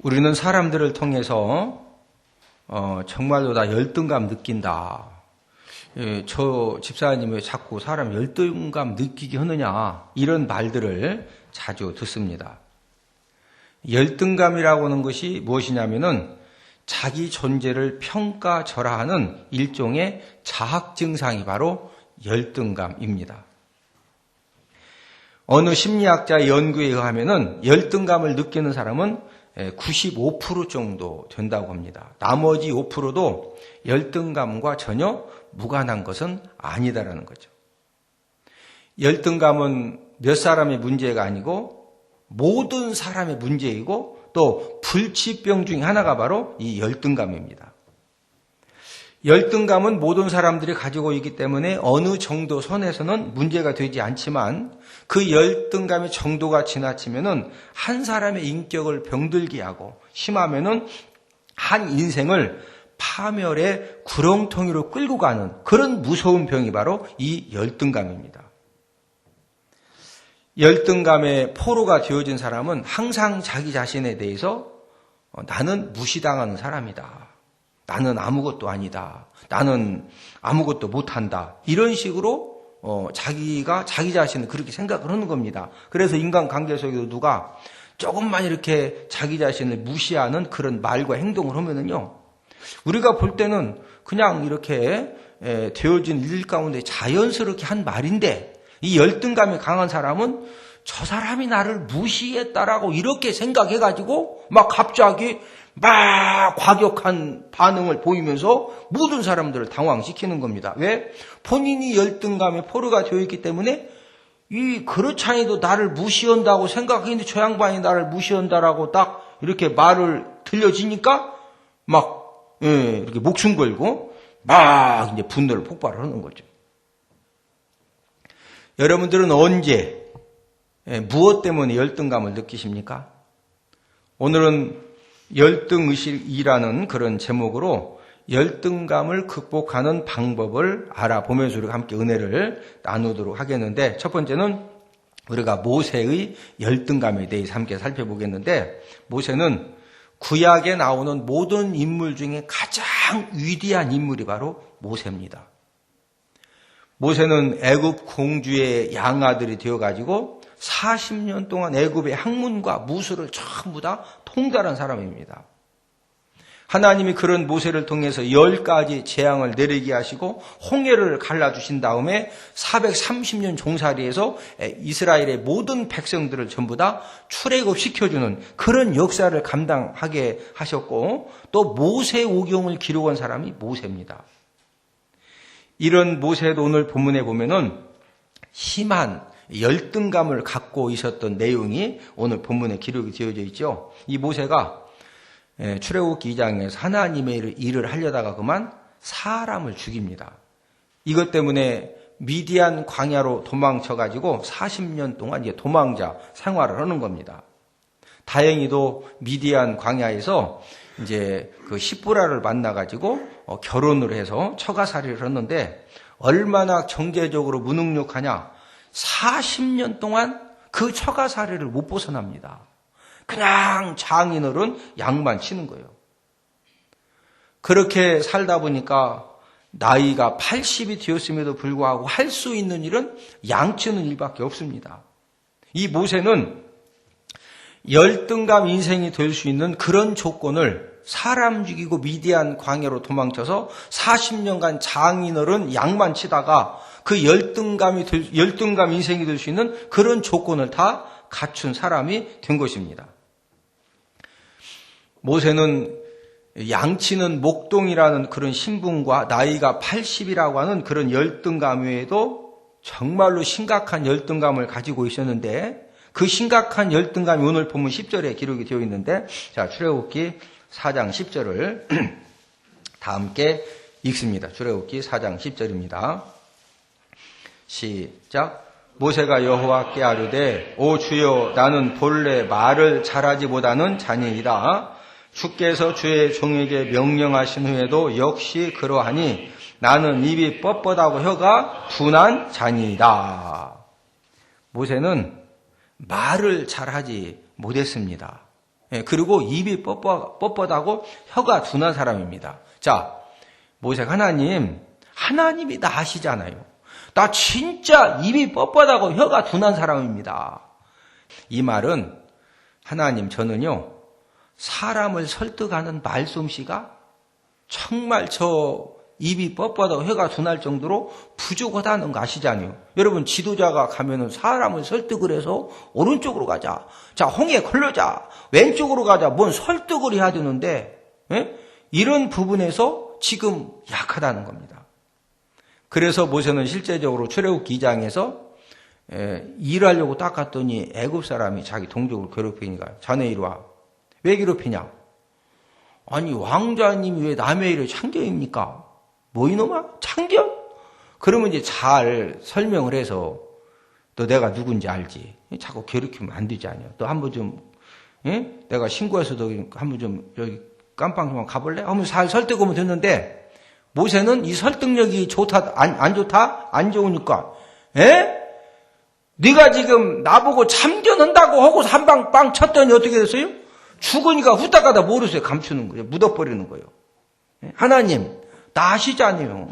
우리는 사람들을 통해서 정말로 나 열등감 느낀다. 저 집사님이 왜 자꾸 사람 열등감 느끼게 하느냐, 이런 말들을 자주 듣습니다. 열등감이라고 하는 것이 무엇이냐면은 자기 존재를 평가절하하는 일종의 자학 증상이 바로 열등감입니다. 어느 심리학자의 연구에 의하면은 열등감을 느끼는 사람은 95% 정도 된다고 합니다. 나머지 5%도 열등감과 전혀 무관한 것은 아니다라는 거죠. 열등감은 몇 사람의 문제가 아니고 모든 사람의 문제이고 또 불치병 중에 하나가 바로 이 열등감입니다. 열등감은 모든 사람들이 가지고 있기 때문에 어느 정도 선에서는 문제가 되지 않지만 그 열등감의 정도가 지나치면은 한 사람의 인격을 병들게 하고 심하면은 한 인생을 파멸의 구렁텅이로 끌고 가는 그런 무서운 병이 바로 이 열등감입니다. 열등감의 포로가 되어진 사람은 항상 자기 자신에 대해서 나는 무시당하는 사람이다. 나는 아무것도 아니다. 나는 아무것도 못한다. 이런 식으로 자기가 자기 자신을 그렇게 생각을 하는 겁니다. 그래서 인간관계 속에도 누가 조금만 이렇게 자기 자신을 무시하는 그런 말과 행동을 하면은요, 우리가 볼 때는 그냥 이렇게 되어진 일 가운데 자연스럽게 한 말인데, 이 열등감이 강한 사람은 저 사람이 나를 무시했다라고 이렇게 생각해가지고 막 갑자기 막 과격한 반응을 보이면서 모든 사람들을 당황시키는 겁니다. 왜? 본인이 열등감에 포로가 되어 있기 때문에 그렇지 않아도 나를 무시한다고 생각했는데 저 양반이 나를 무시한다라고 딱 이렇게 말을 들려지니까 막 이렇게 목숨 걸고 막 이제 분노를 폭발을 하는 거죠. 여러분들은 언제 무엇 때문에 열등감을 느끼십니까? 오늘은 열등의식이라는 그런 제목으로 열등감을 극복하는 방법을 알아보면서 우리가 함께 은혜를 나누도록 하겠는데, 첫 번째는 우리가 모세의 열등감에 대해서 함께 살펴보겠는데, 모세는 구약에 나오는 모든 인물 중에 가장 위대한 인물이 바로 모세입니다. 모세는 애굽 공주의 양아들이 되어가지고 40년 동안 애굽의 학문과 무술을 전부 다 통달한 사람입니다. 하나님이 그런 모세를 통해서 10가지 재앙을 내리게 하시고 홍해를 갈라주신 다음에 430년 종살이에서 이스라엘의 모든 백성들을 전부 다 출애굽시켜주는 그런 역사를 감당하게 하셨고, 또 모세 오경을 기록한 사람이 모세입니다. 이런 모세도 오늘 본문에 보면은 심한 열등감을 갖고 있었던 내용이 오늘 본문에 기록이 되어져 있죠. 이 모세가 출애굽기 2장에서 하나님의 일을 하려다가 그만 사람을 죽입니다. 이것 때문에 미디안 광야로 도망쳐가지고 40년 동안 이제 도망자 생활을 하는 겁니다. 다행히도 미디안 광야에서 이제 그 시브라를 만나가지고 결혼을 해서 처가살이를 했는데, 얼마나 정제적으로 무능력하냐. 40년 동안 그 처가살이를 못 벗어납니다. 그냥 장인어른 양만 치는 거예요. 그렇게 살다 보니까 나이가 80이 되었음에도 불구하고 할 수 있는 일은 양치는 일밖에 없습니다. 이 모세는 열등감 인생이 될 수 있는 그런 조건을 사람 죽이고 미디안 광야로 도망쳐서 40년간 장인어른 양만 치다가 그 열등감 인생이 될 수 있는 그런 조건을 다 갖춘 사람이 된 것입니다. 모세는 양치는 목동이라는 그런 신분과 나이가 80이라고 하는 그런 열등감 외에도 정말로 심각한 열등감을 가지고 있었는데, 그 심각한 열등감이 오늘 본문 10절에 기록이 되어 있는데, 자, 출애굽기 4장 10절을 다 함께 읽습니다. 출애굽기 4장 10절입니다. 시작. 모세가 여호와께 아뢰되 오 주여, 나는 본래 말을 잘하지보다는 자니이다. 주께서 주의 종에게 명령하신 후에도 역시 그러하니 나는 입이 뻣뻣하고 혀가 둔한 자니이다. 모세는 말을 잘하지 못했습니다. 그리고 입이 뻣뻣하고 혀가 둔한 사람입니다. 자, 모세가 하나님이 다 아시잖아요. 나 진짜 입이 뻣뻣하고 혀가 둔한 사람입니다. 이 말은 하나님, 저는요, 사람을 설득하는 말솜씨가 정말 저 입이 뻣뻣하고 혀가 둔할 정도로 부족하다는 거 아시잖아요. 여러분, 지도자가 가면은 사람을 설득을 해서 오른쪽으로 가자. 자, 홍해 걸러자. 왼쪽으로 가자. 뭔 설득을 해야 되는데, 이런 부분에서 지금 약하다는 겁니다. 그래서 모세는 실제적으로 출애굽기 2장에서 일하려고 딱 갔더니 애굽 사람이 자기 동족을 괴롭히니까 자네 이리 와. 왜 괴롭히냐? 아니, 왕자님이 왜 남의 일에 참견입니까? 뭐 이놈아? 참견? 그러면 이제 잘 설명을 해서 너 내가 누군지 알지? 자꾸 괴롭히면 안 되지 않냐? 너 한번 좀 내가 신고해서 너 한번 좀 여기 깜빵 좀 가볼래? 하면 잘 설득하면 됐는데 모세는 이 설득력이 좋다, 안 좋다? 안 좋으니까 네가 지금 나보고 참견한다고 하고 한 방 빵 쳤더니 어떻게 됐어요? 죽으니까 후딱 가다 모르세요. 감추는 거예요. 묻어버리는 거예요. 하나님, 나 아시잖아요.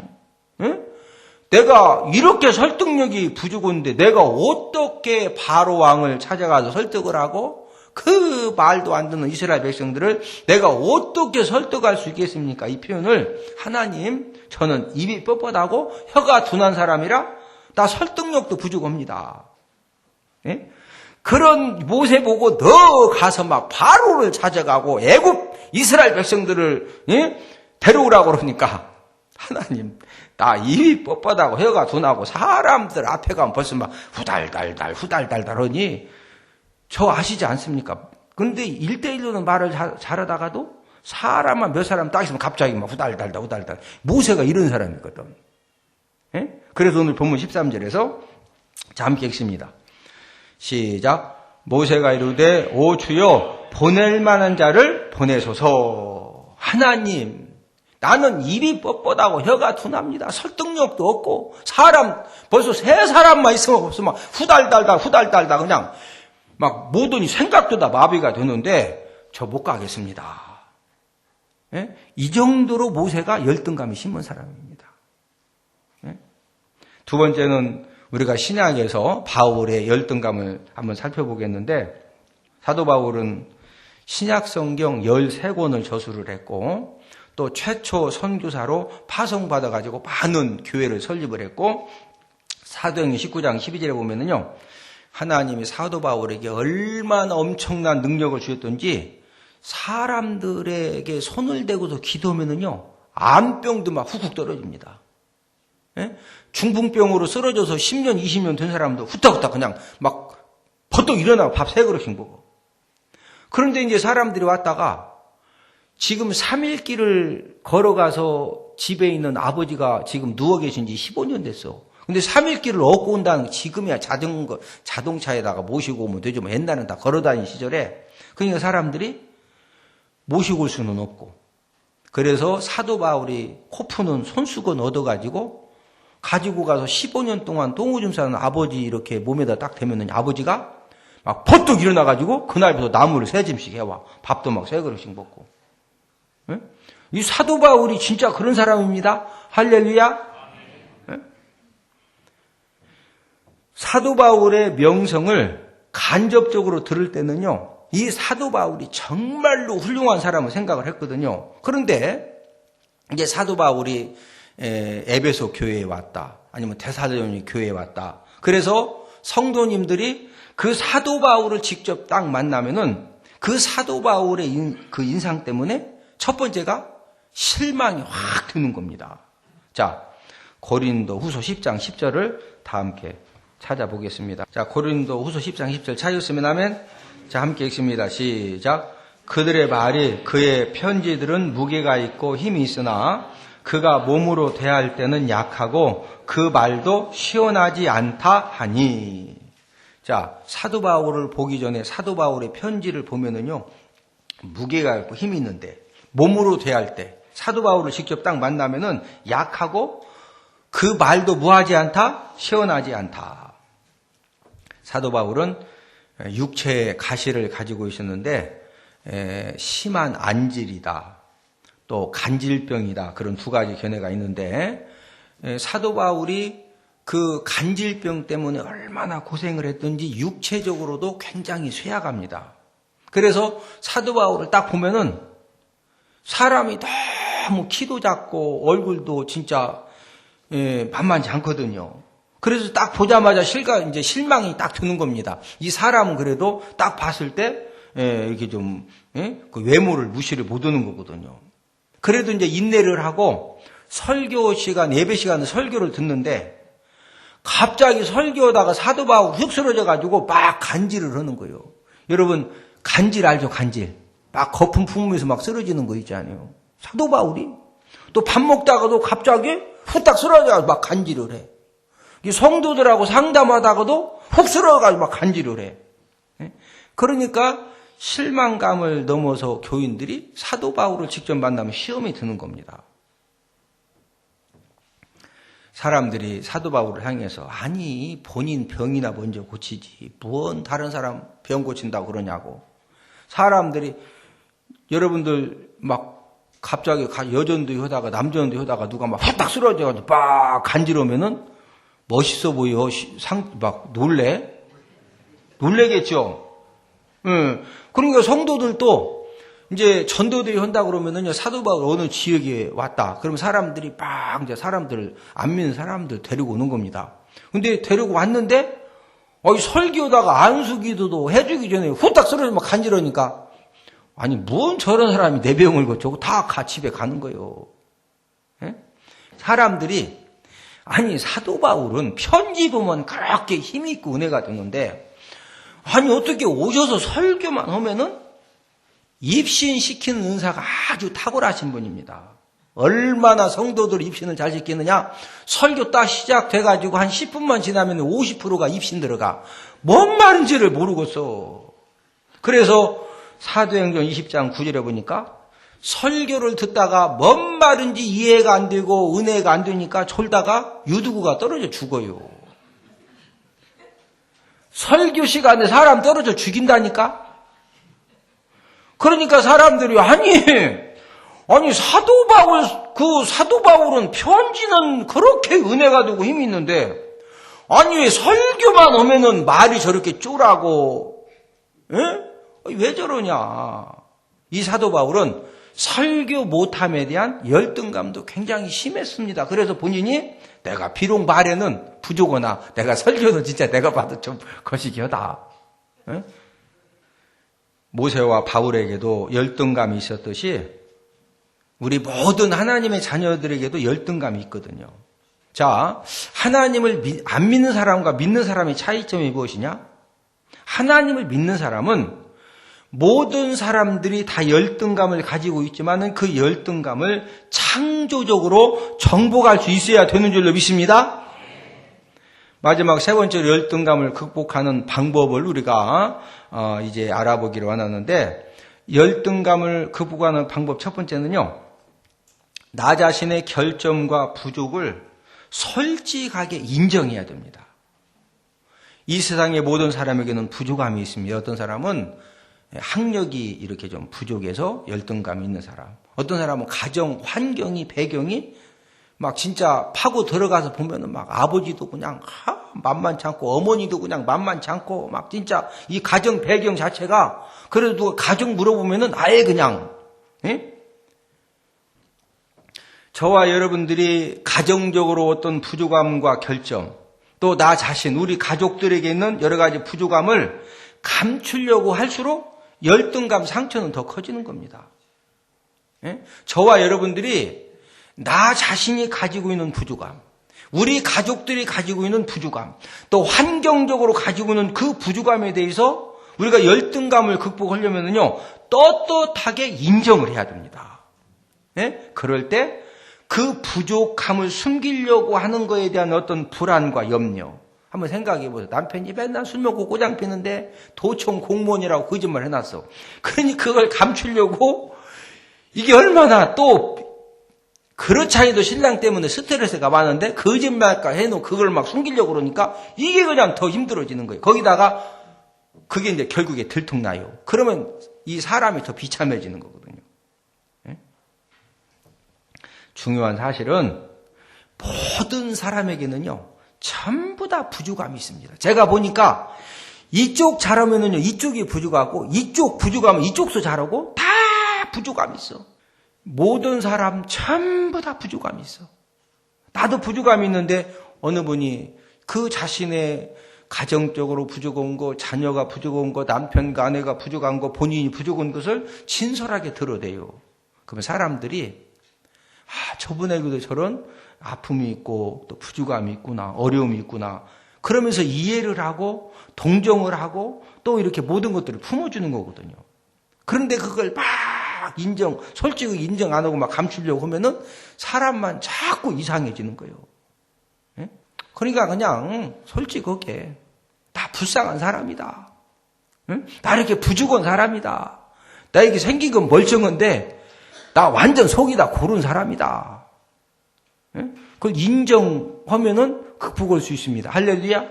내가 이렇게 설득력이 부족한데 내가 어떻게 바로 왕을 찾아가서 설득을 하고 그 말도 안 듣는 이스라엘 백성들을 내가 어떻게 설득할 수 있겠습니까? 이 표현을 하나님, 저는 입이 뻣뻣하고 혀가 둔한 사람이라 나 설득력도 부족합니다. 그런 모세 보고 너 가서 막 바로를 찾아가고 애굽 이스라엘 백성들을 데려오라고 그러니까 하나님, 나 입이 뻣뻣하고 혀가 둔하고 사람들 앞에 가면 벌써 막 후달달 하니 저 아시지 않습니까? 근데 1대1로는 말을 잘하다가도 사람만 몇 사람 딱 있으면 갑자기 막 후달달 모세가 이런 사람이거든. 그래서 오늘 본문 13절에서 자, 함께 읽습니다. 시작. 모세가 이르되 오 주여 보낼 만한 자를 보내소서. 하나님, 나는 입이 뻣뻣하고 혀가 둔합니다. 설득력도 없고 사람 벌써 세 사람만 있으면 벌써 막 후달달달 그냥 막 모든 생각도 다 마비가 되는데 저 못 가겠습니다. 이 정도로 모세가 열등감이 심한 사람입니다. 두 번째는 우리가 신약에서 바울의 열등감을 한번 살펴보겠는데 사도 바울은 신약 성경 13권을 저술을 했고 또 최초 선교사로 파송받아가지고 많은 교회를 설립을 했고 사도행전 19장 12절에 보면은요 하나님이 사도 바울에게 얼마나 엄청난 능력을 주셨던지 사람들에게 손을 대고서 기도하면은요 암병도 막 훅훅 떨어집니다. 중풍병으로 쓰러져서 10년, 20년 된 사람도 후딱후딱 그냥 막 버떡 일어나고 밥 3그릇씩 먹어. 그런데 이제 사람들이 왔다가 지금 3일길을 걸어가서 집에 있는 아버지가 지금 누워 계신 지 15년 됐어. 근데 3일길을 얻고 온다는 지금이야 자동차에다가 모시고 오면 되죠. 옛날엔 다 걸어다니는 시절에. 그러니까 사람들이 모시고 올 수는 없고. 그래서 사도 바울이 코 푸는 손수건 얻어가지고 가지고 가서 15년 동안 똥오줌 싸는 아버지 이렇게 몸에다 딱 대면 아버지가 막 버떡 일어나가지고 그날부터 나무를 3짐씩 해와. 밥도 막 3그릇씩 먹고. 이 사도 바울이 진짜 그런 사람입니다. 할렐루야. 사도 바울의 명성을 간접적으로 들을 때는요. 이 사도 바울이 정말로 훌륭한 사람을 생각을 했거든요. 그런데 이제 사도 바울이 에베소 교회에 왔다. 아니면 데살로니가 교회에 왔다. 그래서 성도님들이 그 사도 바울을 직접 딱 만나면은 그 사도 바울의 그 인상 때문에 첫 번째가 실망이 확 드는 겁니다. 자, 고린도 후서 10장 10절을 다 함께 찾아보겠습니다. 자, 고린도 후서 10장 10절 찾으셨으면 하면 자, 함께 읽습니다. 시작. 그들의 말이 그의 편지들은 무게가 있고 힘이 있으나 그가 몸으로 대할 때는 약하고 그 말도 시원하지 않다 하니. 자, 사도 바울을 보기 전에 사도 바울의 편지를 보면은요, 무게가 있고 힘이 있는데, 몸으로 대할 때, 사도 바울을 직접 딱 만나면은 약하고 그 말도 무하지 않다, 시원하지 않다. 사도 바울은 육체의 가시를 가지고 있었는데, 심한 안질이다, 또 간질병이다, 그런 두 가지 견해가 있는데, 사도 바울이 그 간질병 때문에 얼마나 고생을 했던지 육체적으로도 굉장히 쇠약합니다. 그래서 사도 바울을 딱 보면은 사람이 너무 키도 작고 얼굴도 진짜 만만치 않거든요. 그래서 딱 보자마자 실망이 딱 드는 겁니다. 이 사람은 그래도 딱 봤을 때 이렇게 좀 그 외모를 무시를 못하는 거거든요. 그래도 이제 인내를 하고 설교 시간, 예배 시간에 설교를 듣는데 갑자기 설교하다가 사도 바울 훅 쓰러져가지고 막 간질을 하는 거예요. 여러분 간질 알죠? 간질. 막 거품 품으면서 막 쓰러지는 거 있잖아요. 사도 바울이 또 밥 먹다가도 갑자기 후딱 쓰러져가지고 막 간질을 해. 성도들하고 상담하다가도 훅 쓰러져가지고 막 간질을 해. 그러니까 실망감을 넘어서 교인들이 사도 바울을 직접 만나면 시험이 드는 겁니다. 사람들이 사도 바울을 향해서 아니 본인 병이나 먼저 고치지 뭔 다른 사람 병 고친다고 그러냐고. 사람들이 여러분들 막 갑자기 여전도 하다가 남전도 하다가 누가 막 후딱 쓰러져가지고 막 간지러우면은 멋있어 보여. 막 놀래겠죠. 그러니까 성도들도 이제 전도대회 한다 그러면은요, 사도 바울 어느 지역에 왔다. 그러면 사람들이 막 이제 사람들, 안 믿는 사람들 데리고 오는 겁니다. 근데 데리고 왔는데, 설교다가 안수기도도 해주기 전에 후딱 쓰러져 막 간지러니까, 아니, 뭔 저런 사람이 내 병을 고쳐고 다 집에 가는 거예요. 예? 사람들이, 아니, 사도 바울은 편지 보면 그렇게 힘있고 은혜가 되는데, 아니, 어떻게 오셔서 설교만 하면은 입신시키는 은사가 아주 탁월하신 분입니다. 얼마나 성도들 입신을 잘 시키느냐? 설교 딱 시작돼가지고 한 10분만 지나면 50%가 입신 들어가. 뭔 말인지를 모르겠어. 그래서 사도행전 20장 9절에 보니까 설교를 듣다가 뭔 말인지 이해가 안 되고 은혜가 안 되니까 졸다가 유두구가 떨어져 죽어요. 설교 시간에 사람 떨어져 죽인다니까? 그러니까 사람들이 아니 사도 바울은 편지는 그렇게 은혜가 되고 힘이 있는데 아니 왜 설교만 하면은 말이 저렇게 쫄하고 왜 저러냐? 이 사도 바울은 설교 못함에 대한 열등감도 굉장히 심했습니다. 그래서 본인이 내가 비록 말에는 부족하나 내가 설교도 진짜 내가 봐도 좀 거시기하다. 모세와 바울에게도 열등감이 있었듯이 우리 모든 하나님의 자녀들에게도 열등감이 있거든요. 자, 하나님을 안 믿는 사람과 믿는 사람의 차이점이 무엇이냐? 하나님을 믿는 사람은 모든 사람들이 다 열등감을 가지고 있지만 그 열등감을 창조적으로 정복할 수 있어야 되는 줄로 믿습니다. 마지막 세 번째로 열등감을 극복하는 방법을 우리가 이제 알아보기로 하는데, 열등감을 극복하는 방법 첫 번째는요, 나 자신의 결점과 부족을 솔직하게 인정해야 됩니다. 이 세상의 모든 사람에게는 부족함이 있습니다. 어떤 사람은 학력이 이렇게 좀 부족해서 열등감이 있는 사람, 어떤 사람은 가정 환경이 배경이 막 진짜 파고 들어가서 보면은 막 아버지도 그냥 만만치 않고 어머니도 그냥 만만치 않고 막 진짜 이 가정 배경 자체가, 그래도 가정 물어보면은 아예 그냥 저와 여러분들이 가정적으로 어떤 부족함과 결점, 또 나 자신, 우리 가족들에게 있는 여러 가지 부족함을 감추려고 할수록 열등감 상처는 더 커지는 겁니다. 저와 여러분들이 나 자신이 가지고 있는 부족함, 우리 가족들이 가지고 있는 부족함, 또 환경적으로 가지고 있는 그 부족함에 대해서 우리가 열등감을 극복하려면요, 떳떳하게 인정을 해야 됩니다. 그럴 때 그 부족함을 숨기려고 하는 것에 대한 어떤 불안과 염려, 한번 생각해 보세요. 남편이 맨날 술 먹고 꼬장 피는데 도청 공무원이라고 거짓말 해놨어. 그러니 그걸 감추려고 이게 얼마나 또 그렇지 않아도 신랑 때문에 스트레스가 많은데 거짓말까지 해놓고 그걸 막 숨기려고 그러니까 이게 그냥 더 힘들어지는 거예요. 거기다가 그게 이제 결국에 들통나요. 그러면 이 사람이 더 비참해지는 거거든요. 예? 중요한 사실은 모든 사람에게는요, 전부 다 부족함이 있습니다. 제가 보니까 이쪽 잘하면은요, 이쪽이 부족하고, 이쪽 부족하면 이쪽도 잘하고, 다 부족함이 있어. 모든 사람 전부 다 부족함이 있어. 나도 부족함이 있는데, 어느 분이 그 자신의 가정적으로 부족한 거, 자녀가 부족한 거, 남편과 아내가 부족한 거, 본인이 부족한 것을 진솔하게 드러내요. 그러면 사람들이, 저분에게도 저런 아픔이 있고, 또 부족함이 있구나, 어려움이 있구나. 그러면서 이해를 하고, 동정을 하고, 또 이렇게 모든 것들을 품어주는 거거든요. 그런데 그걸 막 솔직히 인정 안 하고 막 감추려고 하면은 사람만 자꾸 이상해지는 거예요. 예? 그러니까 그냥 솔직하게 나 불쌍한 사람이다. 응? 나 이렇게 부족한 사람이다. 나 이렇게 생긴 건 멀쩡한데 나 완전 속이 다 고른 사람이다. 예? 그걸 인정하면은 극복할 수 있습니다. 할렐루야.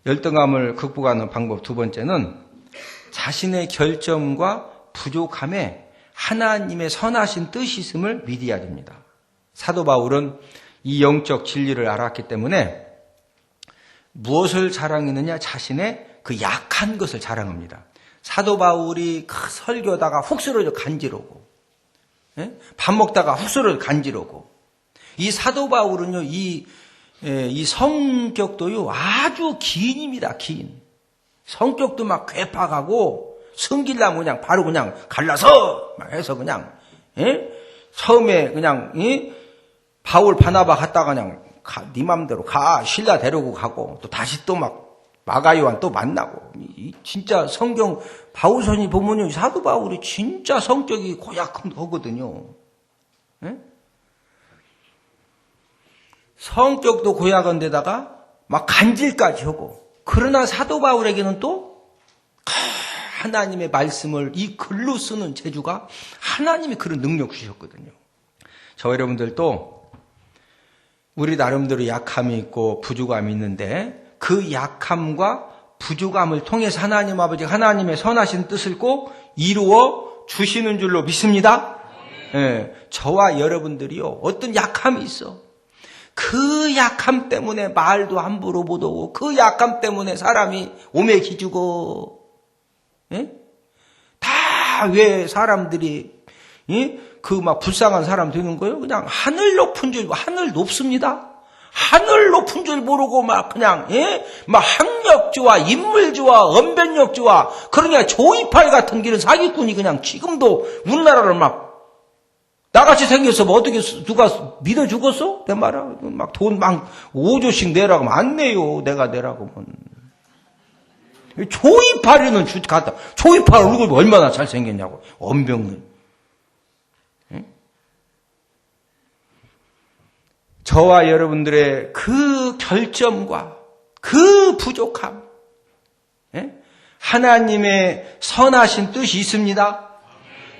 열등감을 극복하는 방법 두 번째는 자신의 결점과 부족함에 하나님의 선하신 뜻이 있음을 믿어야 됩니다. 사도 바울은 이 영적 진리를 알았기 때문에 무엇을 자랑했느냐? 자신의 그 약한 것을 자랑합니다. 사도 바울이 설교하다가 훅 쓰러져 간지러고, 밥 먹다가 훅 쓰러져 간지러고, 이 사도 바울은요, 이 성격도요, 아주 기인입니다, 기인. 성격도 막 괴팍하고, 승질나면 그냥 바로 그냥 갈라서, 막 해서 그냥, 처음에 그냥, 바울 바나바 갔다가 그냥, 네 맘대로 가, 신라 데리고 가고, 또 다시 또 막, 마가요한 또 만나고, 진짜 성경, 바울서니 보면요, 사도 바울이 진짜 성격이 고약하거든요. 성격도 고약한데다가 막 간질까지 하고, 그러나 사도 바울에게는 또 하나님의 말씀을 이 글로 쓰는 재주가 하나님이 그런 능력 주셨거든요. 저 여러분들도 우리 나름대로 약함이 있고 부족함이 있는데 그 약함과 부족함을 통해서 하나님 아버지가 하나님의 선하신 뜻을 꼭 이루어 주시는 줄로 믿습니다. 예, 저와 여러분들이요, 어떤 약함이 있어. 그 약함 때문에 말도 함부로 못하고, 그 약함 때문에 사람이 오매 기주고, 다 왜 사람들이, 그 막 불쌍한 사람 되는 거예요? 그냥 하늘 높은 줄, 하늘 높습니다. 하늘 높은 줄 모르고 막 그냥, 막 학력주와 인물주와 언변력주와, 그러니까 조이팔 같은 길은 사기꾼이 그냥 지금도 우리나라를 막 나같이 생겼어. 뭐 어떻게 누가 믿어 죽었어? 내 말아. 막 돈 막 5조씩 내라고 하면 안 내요. 내가 내라고 하면. 조이팔이는 갖다. 조이팔 얼굴 얼마나 잘생겼냐고. 언병은. 저와 여러분들의 그 결점과 그 부족함. 하나님의 선하신 뜻이 있습니다.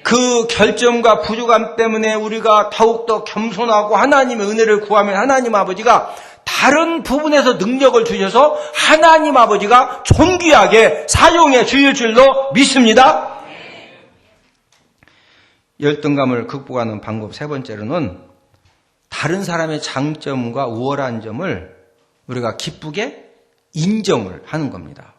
그 결점과 부족함 때문에 우리가 더욱더 겸손하고 하나님의 은혜를 구하면 하나님 아버지가 다른 부분에서 능력을 주셔서 하나님 아버지가 존귀하게 사용해 주실 줄로 믿습니다. 열등감을 극복하는 방법 세 번째로는 다른 사람의 장점과 우월한 점을 우리가 기쁘게 인정을 하는 겁니다.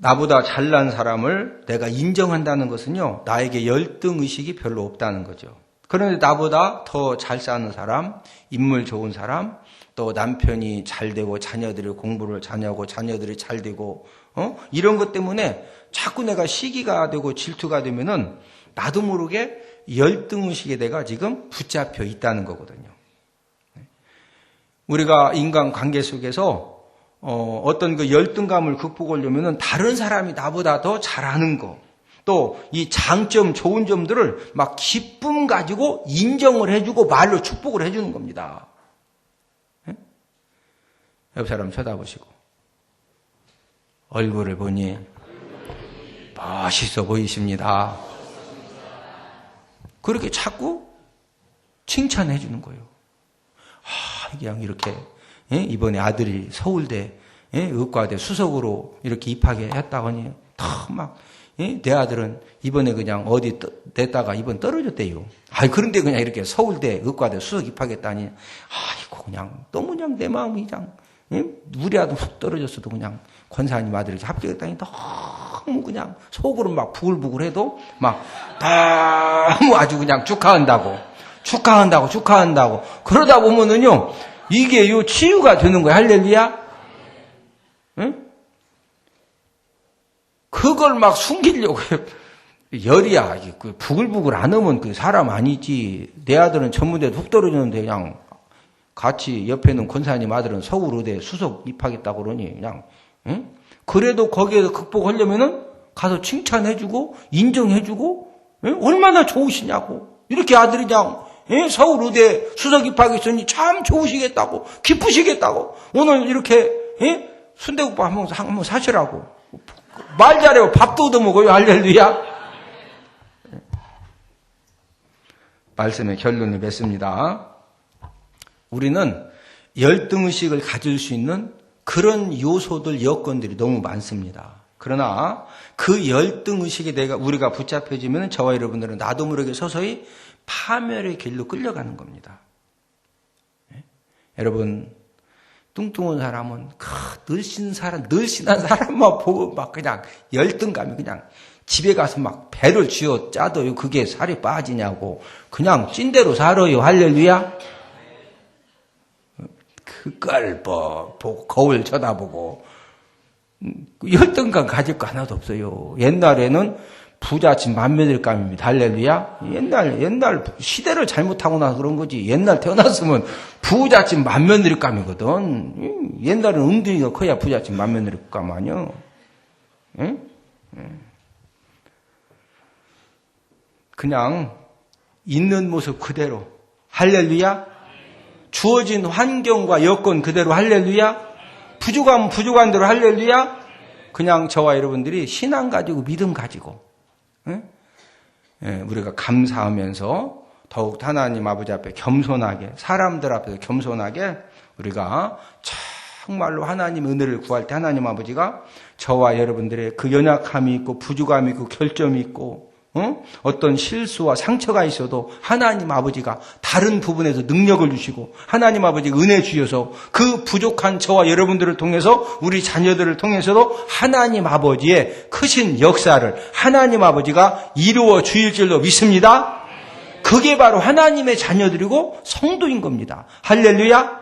나보다 잘난 사람을 내가 인정한다는 것은요, 나에게 열등의식이 별로 없다는 거죠. 그런데 나보다 더 잘 사는 사람, 인물 좋은 사람, 또 남편이 잘 되고 자녀들이 공부를 잘하고 자녀들이 잘 되고 이런 것 때문에 자꾸 내가 시기가 되고 질투가 되면은 나도 모르게 열등의식에 내가 지금 붙잡혀 있다는 거거든요. 우리가 인간관계 속에서 어떤 그 열등감을 극복하려면은 다른 사람이 나보다 더 잘하는 거, 또 이 장점, 좋은 점들을 막 기쁨 가지고 인정을 해주고 말로 축복을 해주는 겁니다. 옆 사람 쳐다보시고 얼굴을 보니 멋있어 보이십니다. 그렇게 자꾸 칭찬해 주는 거예요. 그냥 이렇게 이번에 아들이 서울대 의과대 수석으로 이렇게 입학해 했다더니 내 아들은 이번에 그냥 어디 냈다가 이번 떨어졌대요. 그런데 그냥 이렇게 서울대 의과대 수석 입학했다니, 아이고, 그냥 너무 그냥 내 마음이 그냥, 우리 아들 훅 떨어졌어도 그냥 권사님 아들이 합격했다니 너무 그냥 속으로 막 부글부글해도 막 너무 아주 그냥 축하한다고. 그러다 보면은요, 이게 치유가 되는 거야. 할렐루야? 응? 그걸 막 숨기려고 해. 열이야. 부글부글 안 하면 그 사람 아니지. 내 아들은 전문대에 훅 떨어졌는데 그냥 같이 옆에 있는 권사님 아들은 서울의대 수석 입학했다고 그러니 그냥, 응? 그래도 거기에서 극복하려면은 가서 칭찬해주고 인정해주고, 응? 얼마나 좋으시냐고. 이렇게 아들이 그냥, 응? 서울의대 수석 입학했으니 참 좋으시겠다고, 기쁘시겠다고. 오늘 이렇게, 응? 순대국밥 한번 사시라고. 말 잘해요. 밥도 얻어먹어요. 할렐루야. 말씀의 결론을 맺습니다. 우리는 열등의식을 가질 수 있는 그런 요소들, 여건들이 너무 많습니다. 그러나 그 열등의식에 우리가 붙잡혀지면 저와 여러분들은 나도 모르게 서서히 파멸의 길로 끌려가는 겁니다. 여러분, 뚱뚱한 사람은 늘씬한 사람만 보고 막 그냥 열등감이 그냥 집에 가서 막 배를 쥐어 짜도 그게 살이 빠지냐고 그냥 찐대로 살아요. 할렐루야. 그걸 보고 거울 쳐다보고 열등감 가질 거 하나도 없어요. 옛날에는 부잣집 맏며느리감입니다. 할렐루야. 옛날 시대를 잘못하고 나서 그런 거지. 옛날 태어났으면 부잣집 맏며느리감이거든. 옛날에는 웅둥이가 커야 부잣집 맏며느리감 아니야. 응? 그냥 있는 모습 그대로. 할렐루야. 주어진 환경과 여건 그대로. 할렐루야. 부족하면 부족한 대로. 할렐루야. 그냥 저와 여러분들이 신앙 가지고 믿음 가지고 우리가 감사하면서 더욱 하나님 아버지 앞에 겸손하게, 사람들 앞에서 겸손하게 우리가 정말로 하나님의 은혜를 구할 때 하나님 아버지가 저와 여러분들의 그 연약함이 있고 부족함이 있고 결점이 있고 어떤 실수와 상처가 있어도 하나님 아버지가 다른 부분에서 능력을 주시고 하나님 아버지가 은혜 주셔서 그 부족한 저와 여러분들을 통해서 우리 자녀들을 통해서도 하나님 아버지의 크신 역사를 하나님 아버지가 이루어 주실 줄로 믿습니다. 그게 바로 하나님의 자녀들이고 성도인 겁니다. 할렐루야.